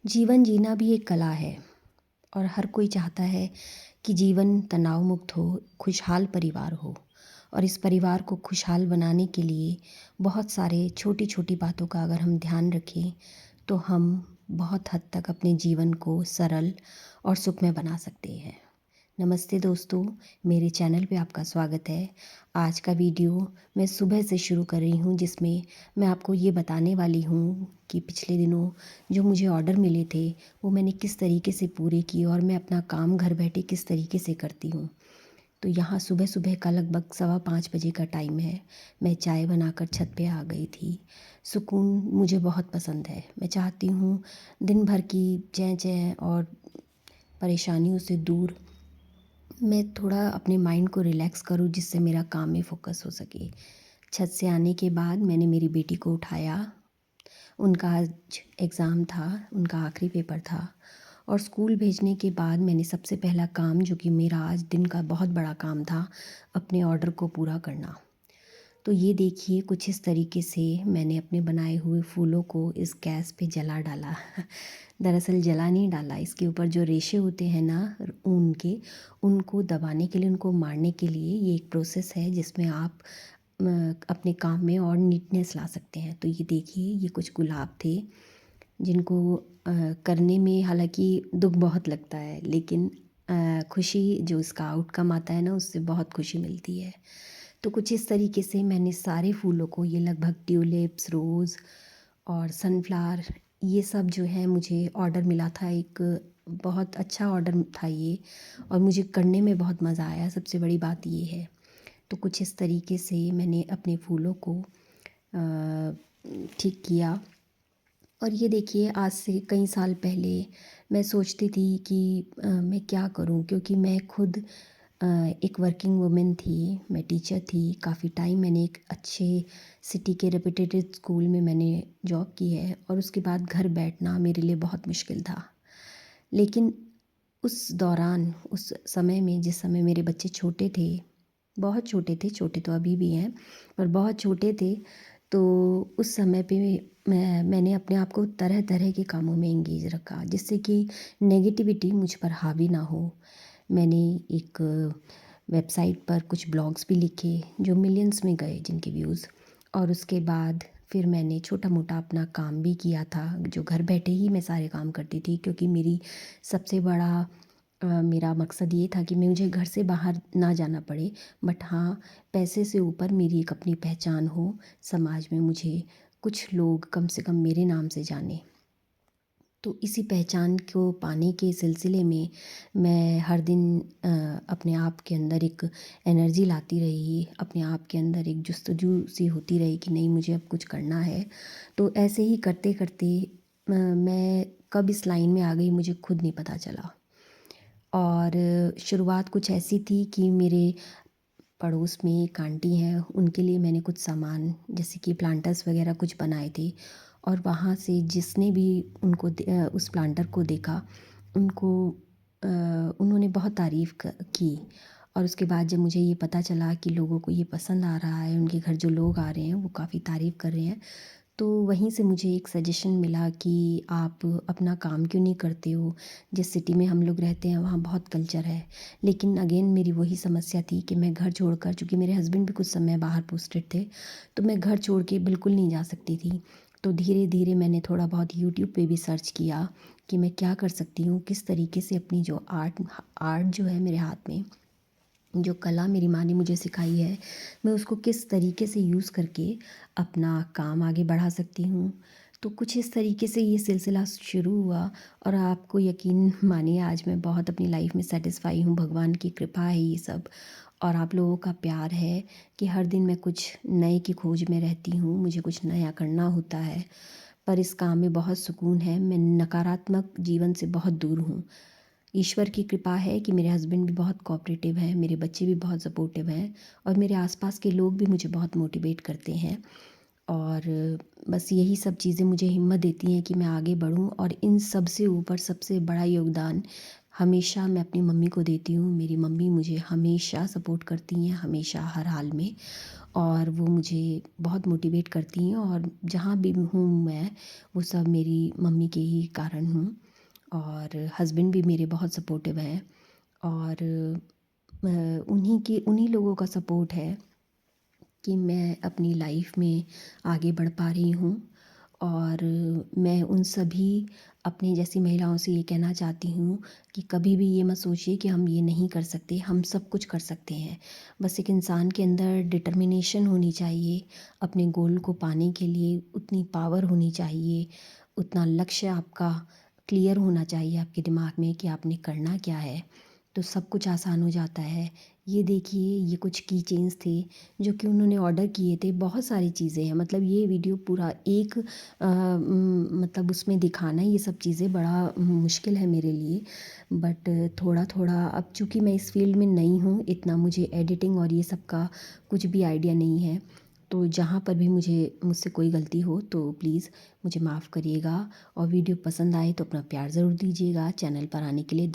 जीवन जीना भी एक कला है और हर कोई चाहता है कि जीवन तनाव मुक्त हो, खुशहाल परिवार हो। और इस परिवार को खुशहाल बनाने के लिए बहुत सारे छोटी-छोटी बातों का अगर हम ध्यान रखें, तो हम बहुत हद तक अपने जीवन को सरल और सुखमय बना सकते हैं। नमस्ते दोस्तों, मेरे चैनल पे आपका स्वागत है। आज का वीडियो मैं सुबह से शुरू कर रही हूँ, जिसमें मैं आपको ये बताने वाली हूँ कि पिछले दिनों जो मुझे ऑर्डर मिले थे वो मैंने किस तरीके से पूरे किए और मैं अपना काम घर बैठे किस तरीके से करती हूँ। तो यहाँ सुबह सुबह का लगभग 4:15 बजे का टाइम है। मैं चाय बनाकर छत पे आ गई थी। सुकून मुझे बहुत पसंद है। मैं चाहती हूँ दिन भर की चें चें और परेशानियों से दूर मैं थोड़ा अपने माइंड को रिलैक्स करूँ, जिससे मेरा काम में फ़ोकस हो सके। छत से आने के बाद मैंने मेरी बेटी को उठाया। उनका आज एग्ज़ाम था, उनका आखिरी पेपर था। और स्कूल भेजने के बाद मैंने सबसे पहला काम, जो कि मेरा आज दिन का बहुत बड़ा काम था, अपने ऑर्डर को पूरा करना। तो ये देखिए, कुछ इस तरीके से मैंने अपने बनाए हुए फूलों को इस गैस पे जला डाला। दरअसल जला नहीं डाला, इसके ऊपर जो रेशे होते हैं ना ऊन के, उनको दबाने के लिए, उनको मारने के लिए ये एक प्रोसेस है जिसमें आप अपने काम में और नीटनेस ला सकते हैं। तो ये देखिए, ये कुछ गुलाब थे जिनको करने में हालांकि दुख बहुत लगता है, लेकिन खुशी जो इसका आउटकम आता है ना, उससे बहुत खुशी मिलती है। तो कुछ इस तरीके से मैंने सारे फूलों को, ये लगभग ट्यूलिप्स, रोज़ और सनफ्लावर, ये सब जो है मुझे ऑर्डर मिला था। एक बहुत अच्छा ऑर्डर था ये, और मुझे करने में बहुत मज़ा आया, सबसे बड़ी बात ये है। तो कुछ इस तरीके से मैंने अपने फूलों को ठीक किया। और ये देखिए, आज से कई साल पहले मैं सोचती थी कि मैं क्या करूं, क्योंकि मैं खुद एक वर्किंग वुमेन थी। मैं टीचर थी, काफ़ी टाइम मैंने एक अच्छे सिटी के रेपुटेटेड स्कूल में मैंने जॉब की है, और उसके बाद घर बैठना मेरे लिए बहुत मुश्किल था। लेकिन उस दौरान, उस समय में, जिस समय मेरे बच्चे छोटे थे, बहुत छोटे थे, छोटे तो अभी भी हैं, पर बहुत छोटे थे, तो उस समय पे मैंने अपने आप को तरह तरह के कामों में एंगेज रखा, जिससे कि नेगेटिविटी मुझ पर हावी ना हो। मैंने एक वेबसाइट पर कुछ ब्लॉग्स भी लिखे जो मिलियंस में गए, जिनके व्यूज़। और उसके बाद फिर मैंने छोटा मोटा अपना काम भी किया था, जो घर बैठे ही मैं सारे काम करती थी, क्योंकि मेरी सबसे बड़ा मेरा मकसद ये था कि मुझे घर से बाहर ना जाना पड़े, बट हाँ, पैसे से ऊपर मेरी एक अपनी पहचान हो, समाज में मुझे कुछ लोग कम से कम मेरे नाम से जाने। तो इसी पहचान को पाने के सिलसिले में मैं हर दिन अपने आप के अंदर एक एनर्जी लाती रही, अपने आप के अंदर एक जुस्तजू सी होती रही कि नहीं, मुझे अब कुछ करना है। तो ऐसे ही करते करते मैं कब इस लाइन में आ गई, मुझे खुद नहीं पता चला। और शुरुआत कुछ ऐसी थी कि मेरे पड़ोस में एक आंटी हैं, उनके लिए मैंने कुछ सामान जैसे कि प्लांटर्स वगैरह कुछ बनाए थे। और वहाँ से जिसने भी उस प्लांटर को देखा, उनको उन्होंने बहुत तारीफ़ की। और उसके बाद जब मुझे ये पता चला कि लोगों को ये पसंद आ रहा है, उनके घर जो लोग आ रहे हैं वो काफ़ी तारीफ़ कर रहे हैं, तो वहीं से मुझे एक सजेशन मिला कि आप अपना काम क्यों नहीं करते हो। जिस सिटी में हम लोग रहते हैं वहाँ बहुत कल्चर है। लेकिन अगेन मेरी वही समस्या थी कि मैं घर छोड़कर, चूँकि मेरे हस्बैंड भी कुछ समय बाहर पोस्टेड थे, तो मैं घर छोड़ के बिल्कुल नहीं जा सकती थी। तो धीरे धीरे मैंने थोड़ा बहुत यूट्यूब पे भी सर्च किया कि मैं क्या कर सकती हूँ, किस तरीके से अपनी जो आर्ट आर्ट जो है मेरे हाथ में, जो कला मेरी माँ ने मुझे सिखाई है, मैं उसको किस तरीके से यूज़ करके अपना काम आगे बढ़ा सकती हूँ। तो कुछ इस तरीके से ये सिलसिला शुरू हुआ। और आपको यकीन मानिए, आज मैं बहुत अपनी लाइफ में सेटिस्फाई हूँ, भगवान की कृपा है ये सब, और आप लोगों का प्यार है कि हर दिन मैं कुछ नए की खोज में रहती हूँ, मुझे कुछ नया करना होता है। पर इस काम में बहुत सुकून है, मैं नकारात्मक जीवन से बहुत दूर हूँ। ईश्वर की कृपा है कि मेरे हस्बैंड भी बहुत कोऑपरेटिव हैं, मेरे बच्चे भी बहुत सपोर्टिव हैं, और मेरे आसपास के लोग भी मुझे बहुत मोटिवेट करते हैं। और बस यही सब चीज़ें मुझे हिम्मत देती हैं कि मैं आगे बढ़ूँ। और इन सब से ऊपर सबसे बड़ा योगदान हमेशा मैं अपनी मम्मी को देती हूँ। मेरी मम्मी मुझे हमेशा सपोर्ट करती हैं, हमेशा, हर हाल में। और वो मुझे बहुत मोटिवेट करती हैं, और जहाँ भी हूँ मैं, वो सब मेरी मम्मी के ही कारण हूँ। और हस्बैंड भी मेरे बहुत सपोर्टिव हैं, और उन्हीं लोगों का सपोर्ट है कि मैं अपनी लाइफ में आगे बढ़ पा रही हूँ। और मैं उन सभी अपनी जैसी महिलाओं से ये कहना चाहती हूँ कि कभी भी ये मत सोचिए कि हम ये नहीं कर सकते, हम सब कुछ कर सकते हैं। बस एक इंसान के अंदर डिटर्मिनेशन होनी चाहिए, अपने गोल को पाने के लिए उतनी पावर होनी चाहिए, उतना लक्ष्य आपका क्लियर होना चाहिए आपके दिमाग में कि आपने करना क्या है, तो सब कुछ आसान हो जाता है। ये देखिए, ये कुछ की चेन्स थे जो कि उन्होंने ऑर्डर किए थे। बहुत सारी चीज़ें हैं, मतलब ये वीडियो पूरा एक मतलब उसमें दिखाना ये सब चीज़ें बड़ा मुश्किल है मेरे लिए। बट थोड़ा थोड़ा अब चूँकि मैं इस फील्ड में नई हूँ, इतना मुझे एडिटिंग और ये सब का कुछ भी आइडिया नहीं है। तो जहाँ पर भी मुझसे कोई गलती हो तो प्लीज़ मुझे माफ़ करिएगा, और वीडियो पसंद आए तो अपना प्यार ज़रूर दीजिएगा। चैनल पर आने के लिए